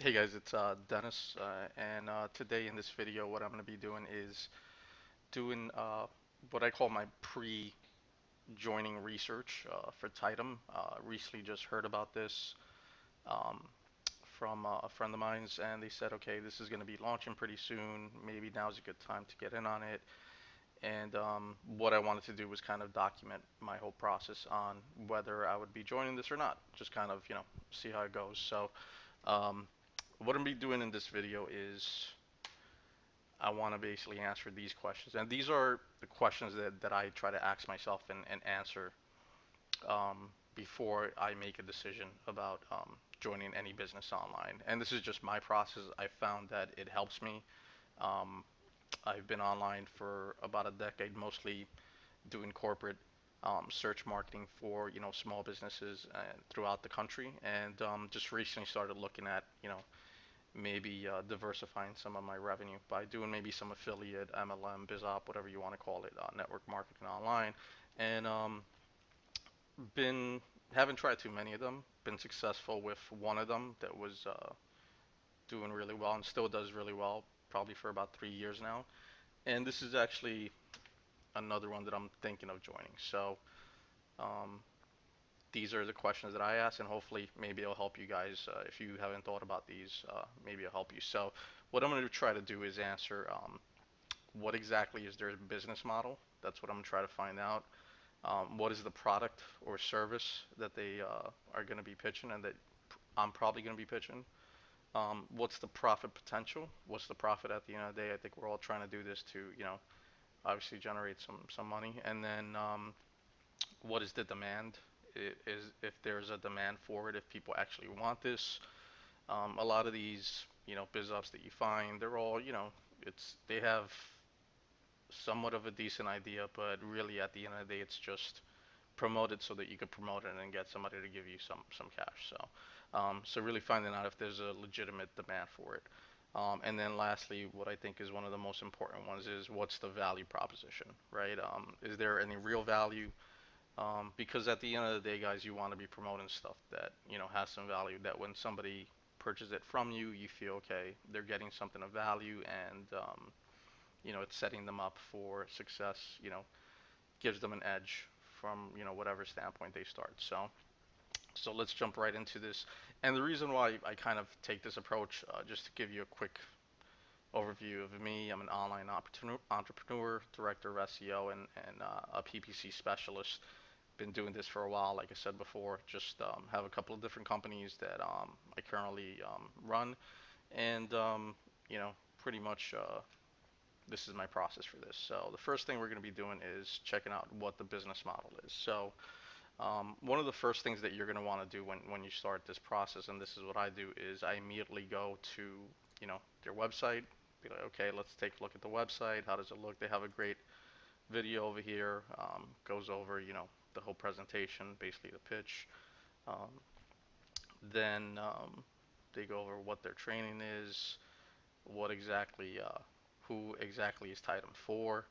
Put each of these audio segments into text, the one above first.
Hey guys, it's Dennis, and today in this video, what I'm going to be doing is doing what I call my pre-joining research for Tidom. Recently just heard about this um, from a friend of mine's, and they said, okay, this is going to be launching pretty soon. Maybe now's a good time to get in on it. And what I wanted to do was kind of document my whole process on whether I would be joining this or not. Just kind of, see how it goes. So. Um, what I'm gonna be doing in this video is I want to basically answer these questions, and these are the questions that I try to ask myself and answer before I make a decision about joining any business online. And this is just my process. I found that it helps me. Um, I've been online for about a decade, mostly doing corporate search marketing for small businesses throughout the country, and just recently started looking at maybe diversifying some of my revenue by doing maybe some affiliate, MLM, biz-opp, whatever you want to call it, network marketing online. And been haven't tried too many of them. Been successful with one of them that was doing really well and still does really well, probably for about 3 years now. And this is actually another one that I'm thinking of joining. So um, these are the questions that I ask, and hopefully maybe it'll help you guys. If you haven't thought about these, maybe it'll help you. So what I'm going to try to do is answer what exactly is their business model. That's what I'm going to try to find out. What is the product or service that they are going to be pitching and that I'm probably going to be pitching? What's the profit potential? What's the profit at the end of the day? I think we're all trying to do this to, obviously generate some money. And then what is the demand? Is if there's a demand for it, if people actually want this. A lot of these, biz ops that you find, they're all, they have somewhat of a decent idea, but really at the end of the day, it's just promote it so that you could promote it and get somebody to give you some cash. So really finding out if there's a legitimate demand for it. And then lastly, what I think is one of the most important ones is what's the value proposition, right? Is there any real value? Because at the end of the day, guys, you want to be promoting stuff that has some value. That when somebody purchases it from you, you feel okay, they're getting something of value, and it's setting them up for success. Gives them an edge from whatever standpoint they start. So let's jump right into this. And the reason why I kind of take this approach, just to give you a quick overview of me, I'm an online entrepreneur, director of SEO, and a PPC specialist. Been doing this for a while, like I said before. Just have a couple of different companies that I currently run, and pretty much this is my process for this. So the first thing we're going to be doing is checking out what the business model is. So one of the first things that you're going to want to do when you start this process, and this is what I do, is I immediately go to their website. Be like, okay, let's take a look at the website. How does it look? They have a great video over here. Goes over the whole presentation, basically the pitch. Um, then they go over what their training is, what exactly, who exactly is Tidom for.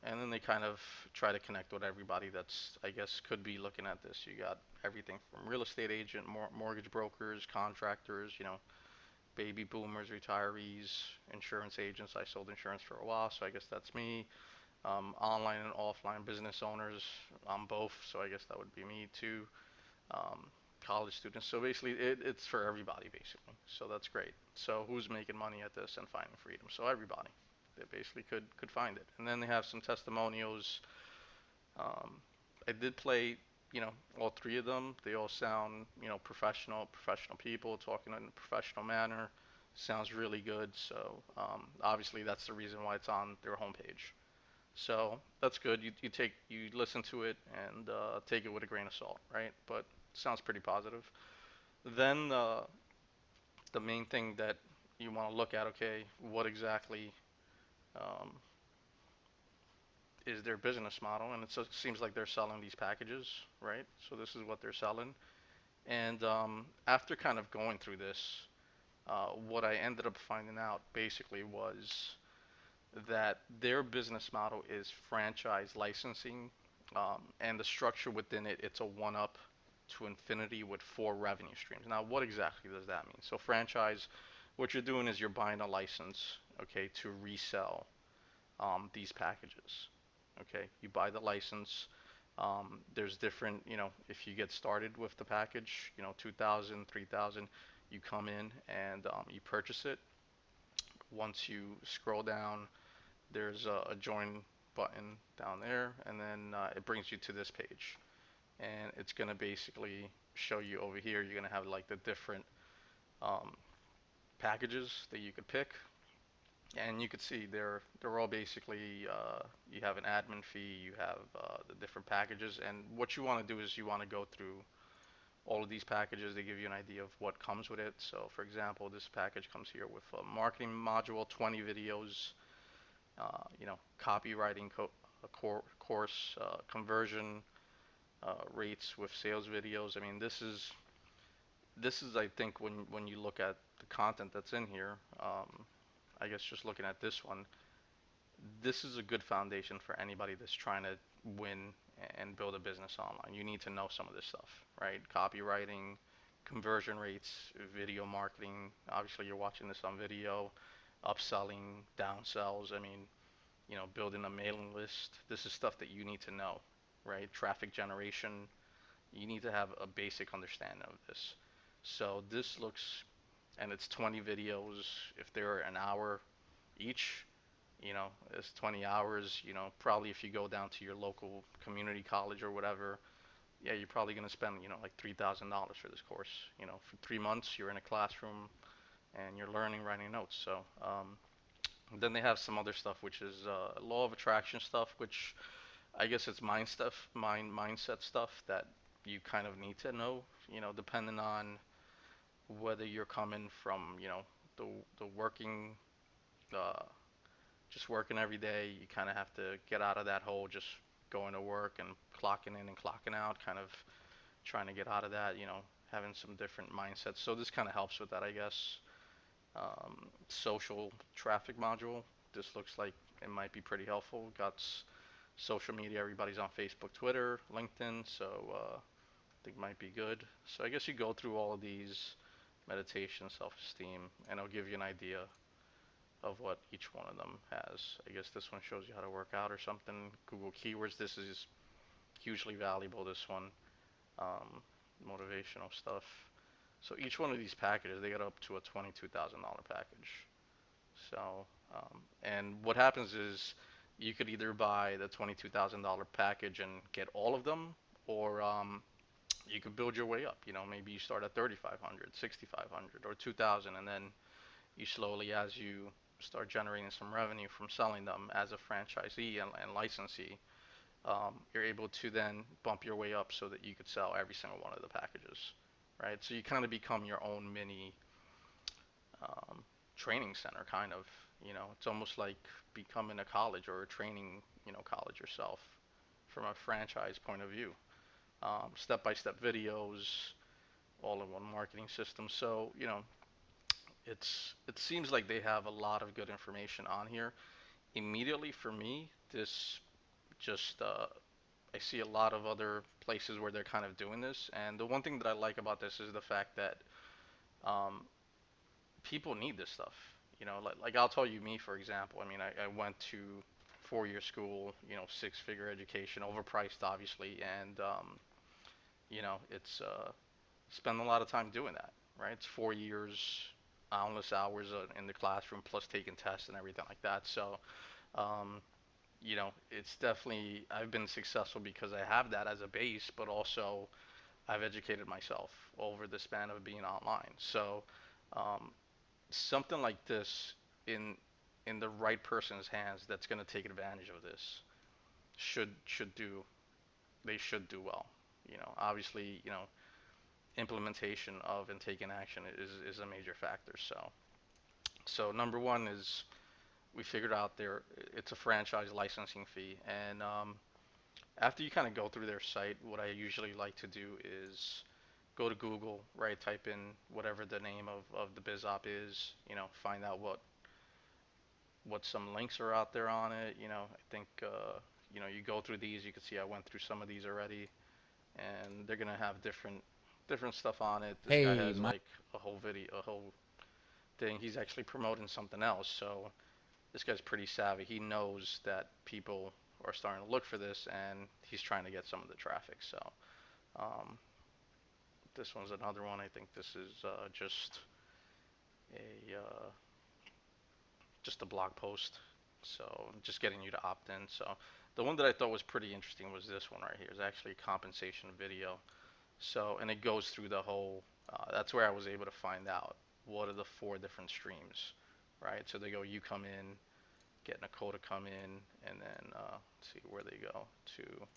And then they kind of try to connect with everybody that's, I guess, could be looking at this. You got everything from real estate agent, mortgage brokers, contractors, baby boomers, retirees, insurance agents. I sold insurance for a while, so I guess that's me. Online and offline business owners, I'm both, so I guess that would be me too. Um, College students. So basically, it's for everybody, basically. So that's great. So who's making money at this and finding freedom? So everybody that basically could find it. And then they have some testimonials. Um, I did play, all three of them. They all sound, professional people talking in a professional manner. Sounds really good. So obviously that's the reason why it's on their homepage. So that's good. You listen to it and take it with a grain of salt, right? But sounds pretty positive. Then the main thing that you want to look at, okay, what exactly um, is their business model? And it seems like they're selling these packages, right? So this is what they're selling. And after kind of going through this, what I ended up finding out basically was that their business model is franchise licensing, and the structure within it, it's a one-up. to infinity with 4 revenue streams. Now, what exactly does that mean? So franchise, what you're doing is you're buying a license, okay, to resell these packages. Okay, you buy the license. There's different, if you get started with the package, 2,000, 3,000, you come in and you purchase it. Once you scroll down, there's a join button down there, and then it brings you to this page. And it's going to basically show you over here, you're going to have like the different um, packages that you could pick. And you could see they're all basically you have an admin fee, you have the different packages, and what you want to do is you want to go through all of these packages. They give you an idea of what comes with it. So, for example, this package comes here with a marketing module, 20 videos, copywriting course, conversion rates with sales videos. I mean, this is I think when you look at the content that's in here, I guess just looking at this one, this is a good foundation for anybody that's trying to win and build a business online. You need to know some of this stuff, right? Copywriting, conversion rates, video marketing. Obviously, you're watching this on video, upselling, downsells. I mean, building a mailing list. This is stuff that you need to know, right? Traffic generation. You need to have a basic understanding of this. So this looks, and it's 20 videos. If they're an hour each, it's 20 hours. Probably if you go down to your local community college or whatever, yeah, you're probably going to spend, like $3,000 for this course. For 3 months, you're in a classroom and you're learning, writing notes. So, then they have some other stuff, which is law of attraction stuff, which I guess it's mindset stuff that you kind of need to know, depending on whether you're coming from, the the working uh, just working every day. You kind of have to get out of that whole just going to work and clocking in and clocking out, kind of trying to get out of that, having some different mindsets. So this kind of helps with that, I guess. Social traffic module. This looks like it might be pretty helpful. Got social media. Everybody's on Facebook, Twitter, LinkedIn, so I think might be good. So I guess you go through all of these: meditation, self-esteem, and it'll give you an idea of what each one of them has. I guess this one shows you how to work out or something. Google keywords. This is hugely valuable. This one, um, motivational stuff. So each one of these packages, they get up to a $22,000 package. So, and what happens is you could either buy the $22,000 package and get all of them, or you could build your way up. Maybe you start at 3,500, 6,500, or 2,000, and then you slowly, as you start generating some revenue from selling them as a franchisee and licensee, you're able to then bump your way up so that you could sell every single one of the packages, right? So you kind of become your own mini um, training center, kind of. It's almost like becoming a college or a training, college yourself from a franchise point of view. Step-by-step videos, all-in-one marketing system. So, it seems like they have a lot of good information on here. Immediately for me, this just I see a lot of other places where they're kind of doing this, and the one thing that I like about this is the fact that um, people need this stuff. Like I'll tell you, me for example. I mean, I went to 4-year school, 6-figure education, overpriced obviously, and it's spend a lot of time doing that, right? It's 4 years, countless hours in the classroom, plus taking tests and everything like that. So, um, it's definitely, I've been successful because I have that as a base, but also I've educated myself over the span of being online. So, um, something like this in in the right person's hands that's going to take advantage of this should do they should do well. Obviously, implementation of and taking action is a major factor. So number one is we figured out it's a franchise licensing fee, and after you kind of go through their site, what I usually like to do is go to Google, right? Type in whatever the name of the biz-opp is, find out what some links are out there on it. I think you go through these. You can see I went through some of these already, and they're gonna have different stuff on it. This guy Hey, has like a whole thing. He's actually promoting something else, so this guy's pretty savvy. He knows that people are starting to look for this, and he's trying to get some of the traffic. So um, this one's another one. I think this is a just a blog post. So just getting you to opt in. So the one that I thought was pretty interesting was this one right here. It's actually a compensation video. So and it goes through the whole. That's where I was able to find out what are the four different streams, right? So they go, you come in, get Nicole to come in, and then let's see where they go to.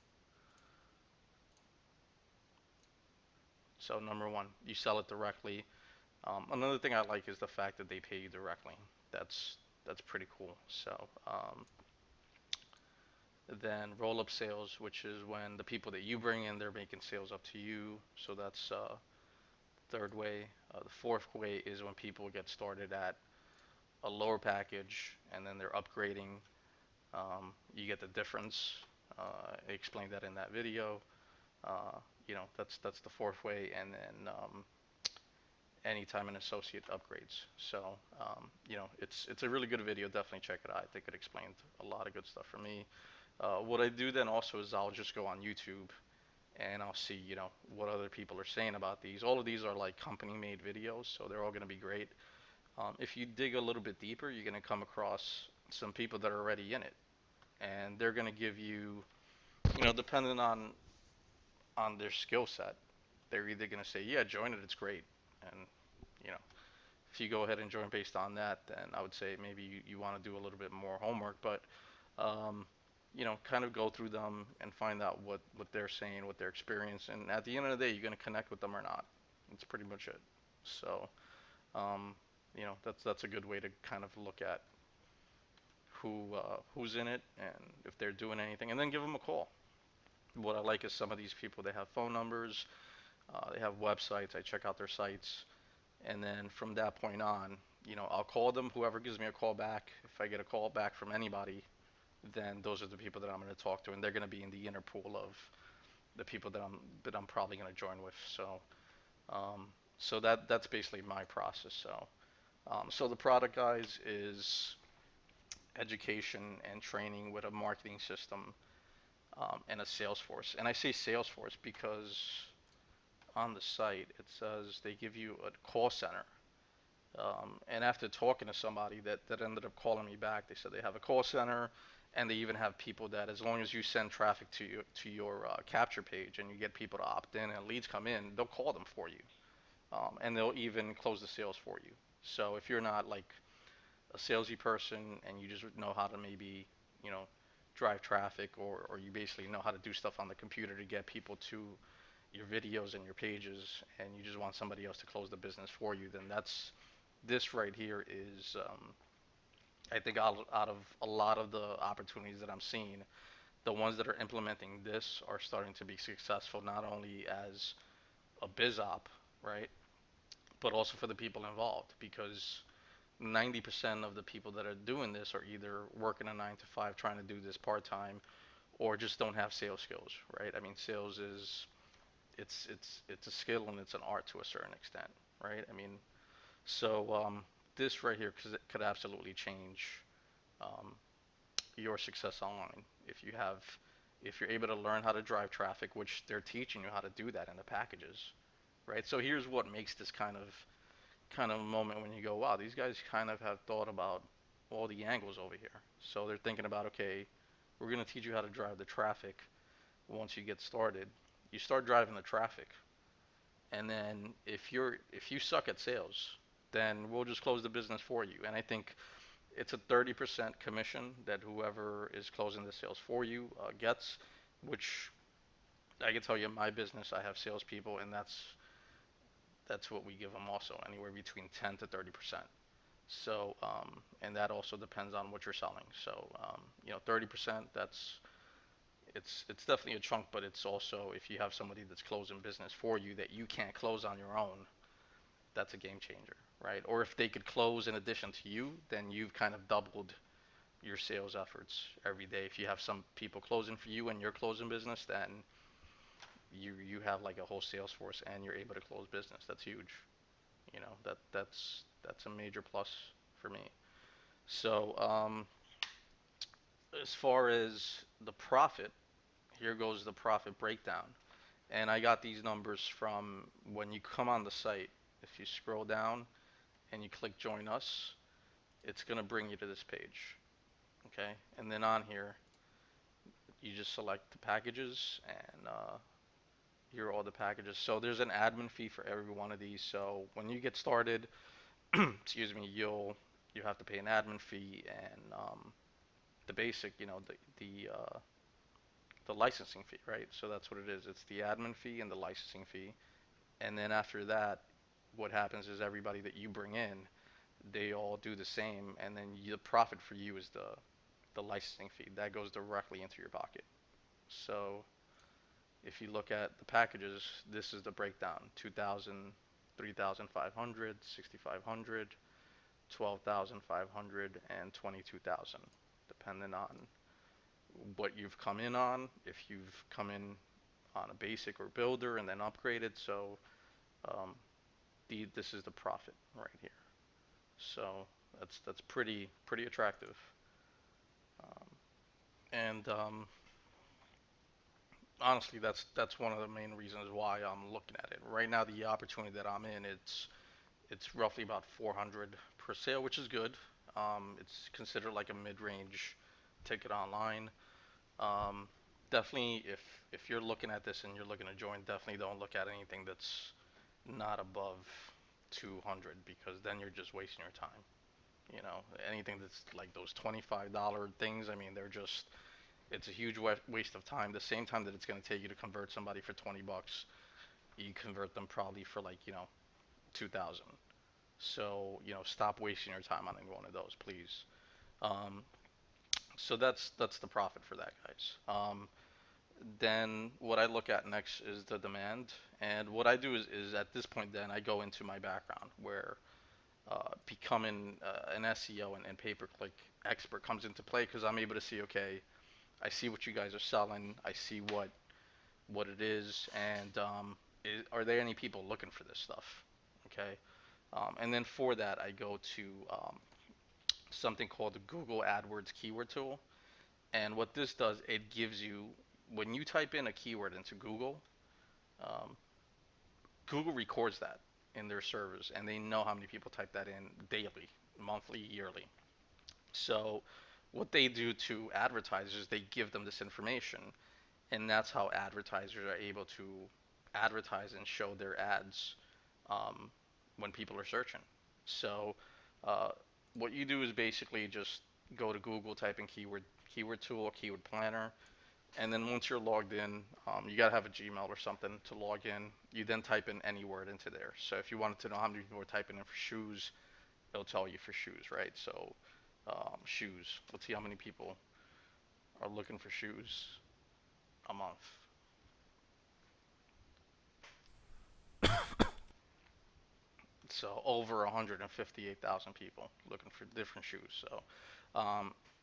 So number one, you sell it directly. Another thing I like is the fact that they pay you directly. That's that's pretty cool. So then roll up sales, which is when the people that you bring in, they're making sales up to you. So that's third way. The fourth way is when people get started at a lower package and then they're upgrading. You get the difference. I explained that in that video. That's the fourth way, and then anytime an associate upgrades. So it's a really good video. Definitely check it out. I think it explained a lot of good stuff for me. What I do then also is I'll just go on YouTube and I'll see what other people are saying about these. All of these are like company made videos, so they're all going to be great. If you dig a little bit deeper, you're going to come across some people that are already in it, and they're going to give you, depending on their skill set, they're either going to say, yeah, join it, it's great, and you know, if you go ahead and join based on that, then I would say maybe you want to do a little bit more homework, but um, kind of go through them and find out what they're saying, what their experience, and at the end of the day, you're going to connect with them or not. That's pretty much it. So, um, that's a good way to kind of look at who's in it and if they're doing anything, and then give them a call. What I like is some of these people, they have phone numbers, they have websites. I check out their sites, and then from that point on, I'll call them. Whoever gives me a call back, if I get a call back from anybody, then those are the people that I'm going to talk to, and they're going to be in the inner pool of the people that I'm probably going to join with. Um, so that's basically my process. So the product, guys, is education and training with a marketing system and a Salesforce. And I say Salesforce because on the site it says they give you a call center. And after talking to somebody that ended up calling me back, they said they have a call center, and they even have people that, as long as you send traffic to your capture page and you get people to opt in and leads come in, they'll call them for you, and they'll even close the sales for you. So if you're not like a salesy person and you just know how to maybe you know drive traffic, or you basically know how to do stuff on the computer to get people to your videos and your pages, and you just want somebody else to close the business for you, then that's this right here is, I think out of a lot of the opportunities that I'm seeing, the ones that are implementing this are starting to be successful, not only as a biz-opp, right, but also for the people involved, because 90% of the people that are doing this are either working a 9 to 5 trying to do this part-time, or just don't have sales skills, right? I mean, sales is, it's a skill and it's an art to a certain extent, right? I mean, so this right here could absolutely change um, your success online if you're able to learn how to drive traffic, which they're teaching you how to do that in the packages, right? So here's what makes this kind of moment when you go, wow, these guys kind of have thought about all the angles over here. So they're thinking about, okay, we're going to teach you how to drive the traffic. Once you get started, you start driving the traffic, and then if you suck at sales, then we'll just close the business for you. And I think it's a 30% commission that whoever is closing the sales for you gets, which I can tell you in my business, I have salespeople, and that's what we give them also, anywhere between 10 to 30%. So, and that also depends on what you're selling. So, 30%, it's definitely a chunk, but it's also, if you have somebody that's closing business for you that you can't close on your own, that's a game changer, right? Or if they could close in addition to you, then you've kind of doubled your sales efforts every day. If you have some people closing for you and you're closing business, then you have like a whole sales force and you're able to close business. That's huge. That's a major plus for me. So as far as the profit, here goes the profit breakdown. And I got these numbers from when you come on the site. If you scroll down and you click join us, it's going to bring you to this page. Okay. And then on here, you just select the packages and here are all the packages. So there's an admin fee for every one of these. So when you get started, excuse me, you have to pay an admin fee and the basic, the licensing fee, right? So that's what it is. It's the admin fee and the licensing fee. And then after that, what happens is everybody that you bring in, they all do the same, and then the profit for you is the licensing fee that goes directly into your pocket. So if you look at the packages, this is the breakdown: 2,000, 3,500, 6,500, 12,500, and 22,000, depending on what you've come in on. If you've come in on a basic or builder and then upgraded, so um, this is the profit right here. So that's pretty attractive. Um, and honestly, that's one of the main reasons why I'm looking at it right now. The opportunity that I'm in, it's roughly about 400 per sale, which is good. It's considered like a mid-range ticket online. Um, definitely, if you're looking at this and you're looking to join, definitely don't look at anything that's not above 200 because then you're just wasting your time. Anything that's like those $25 things, I mean, it's a huge waste of time. The same time that it's going to take you to convert somebody for 20 bucks, you convert them probably for like, 2,000. So, stop wasting your time on any one of those, please. Um, so that's the profit for that, guys. Then what I look at next is the demand. And what I do is at this point, then I go into my background where becoming an SEO and pay-per-click expert comes into play because I'm able to see, okay, I see what you guys are selling, I see what it is, and are there any people looking for this stuff? Okay, and then for that I go to something called the Google AdWords keyword tool, and what this does, it gives you when you type in a keyword into Google, um, Google records that in their servers, and they know how many people type that in daily, monthly, yearly. So what they do to advertisers, they give them this information, and that's how advertisers are able to advertise and show their ads um, when people are searching. So uh, what you do is basically just go to Google, type in keyword tool, keyword planner, and then once you're logged in, you gotta have a Gmail or something to log in. You then type in any word into there. So if you wanted to know how many people are typing in for shoes, it'll tell you for shoes, right? So shoes. Let's see how many people are looking for shoes a month. So over 158,000 people looking for different shoes.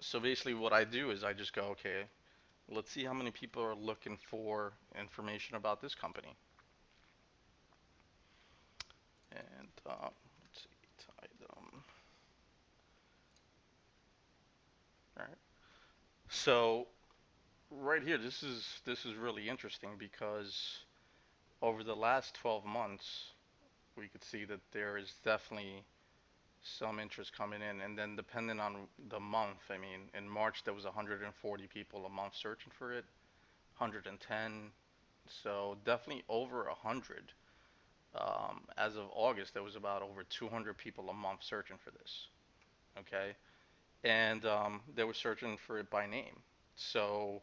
So basically, what I do is I just go, okay, let's see how many people are looking for information about this company. And let's see, Tidom. All right. So right here, this is really interesting because over the last 12 months, we could see that there is definitely some interest coming in, and then depending on the month, I mean, in March there was 140 people a month searching for it, 110, so definitely over 100. As of August, there was about over 200 people a month searching for this. Okay, and they were searching for it by name. So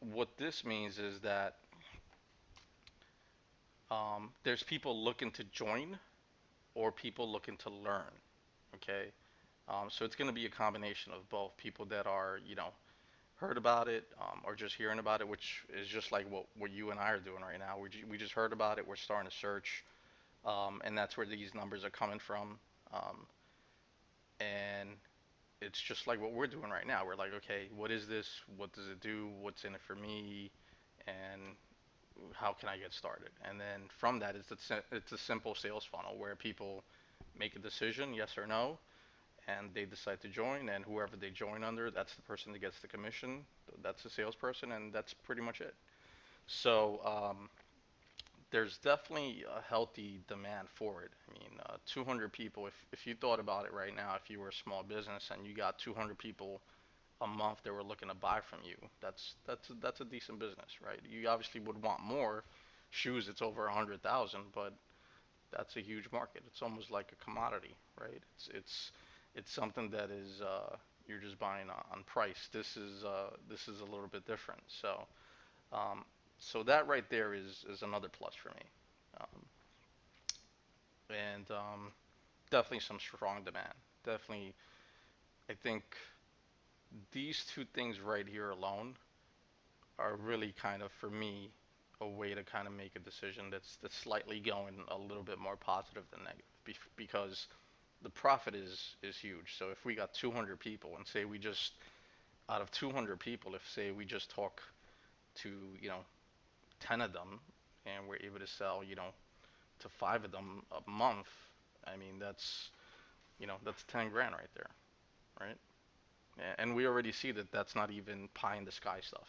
what this means is that there's people looking to join or people looking to learn. Okay, so it's going to be a combination of both people that are, heard about it or just hearing about it, which is just like what you and I are doing right now. We just heard about it. We're starting to search, and that's where these numbers are coming from. Um, and it's just like what we're doing right now. We're like, okay, what is this? What does it do? What's in it for me? And how can I get started? And then from that, it's a simple sales funnel where people make a decision, yes or no, and they decide to join, and whoever they join under, that's the person that gets the commission. That's the salesperson, and that's pretty much it. So there's definitely a healthy demand for it. I mean, 200 people. If you thought about it right now, if you were a small business and you got 200 people a month that were looking to buy from you, that's a decent business, right? You obviously would want more. Shoes, it's over 100,000, but that's a huge market. It's almost like a commodity, right? It's something that is you're just buying on price. This is a little bit different. Um, so that right there is another plus for me, um, and definitely some strong demand. Definitely, I think these two things right here alone are really kind of for me a way to kind of make a decision that's slightly going a little bit more positive than negative because the profit is huge. So if we got 200 people and say we just out of 200 people, if say we just talk to 10 of them and we're able to sell to 5 of them a month, I mean that's 10 grand right there, right? And we already see that that's not even pie in the sky stuff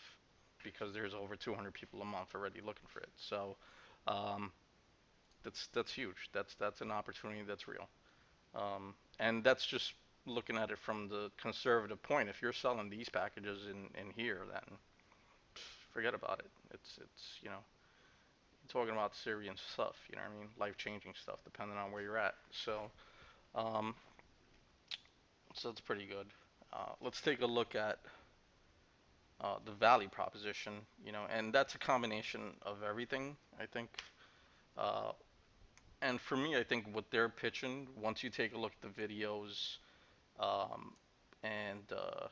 because there's over 200 people a month already looking for it. So um, that's huge. That's an opportunity that's real. And that's just looking at it from the conservative point. If you're selling these packages in here, then forget about it. It's you're talking about serious stuff. You know what I mean? Life changing stuff, depending on where you're at. Um, so that's pretty good. Let's take a look at the value proposition. And that's a combination of everything. I think. Uh, and for me, I think what they're pitching, once you take a look at the videos, um, and the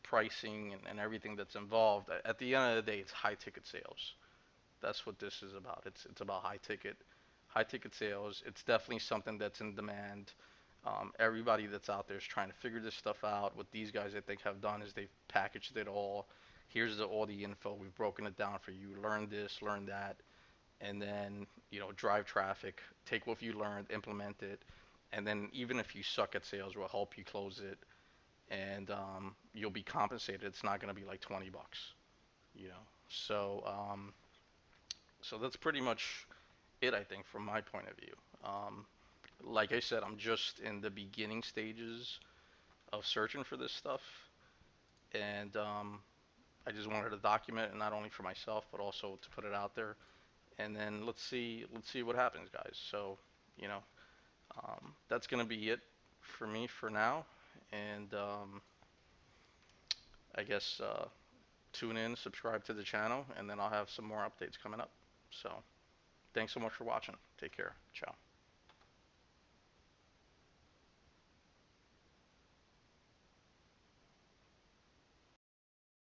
pricing and everything that's involved. At the end of the day, it's high ticket sales. That's what this is about. It's about high ticket sales. It's definitely something that's in demand. Everybody that's out there is trying to figure this stuff out. What these guys I think have done is they've packaged it all. Here's all the info. We've broken it down for you. Learn this, learn that, and then drive traffic. Take what you learned, implement it, and then even if you suck at sales, we'll help you close it and you'll be compensated. It's not going to be like 20 bucks, you know. So so that's pretty much it, I think, from my point of view. Um, like I said, I'm just in the beginning stages of searching for this stuff, and I just wanted to document it not only for myself but also to put it out there. And then let's see what happens, guys. So you know, that's going to be it for me for now, and I guess tune in, subscribe to the channel, and then I'll have some more updates coming up. So, thanks so much for watching. Take care. Ciao.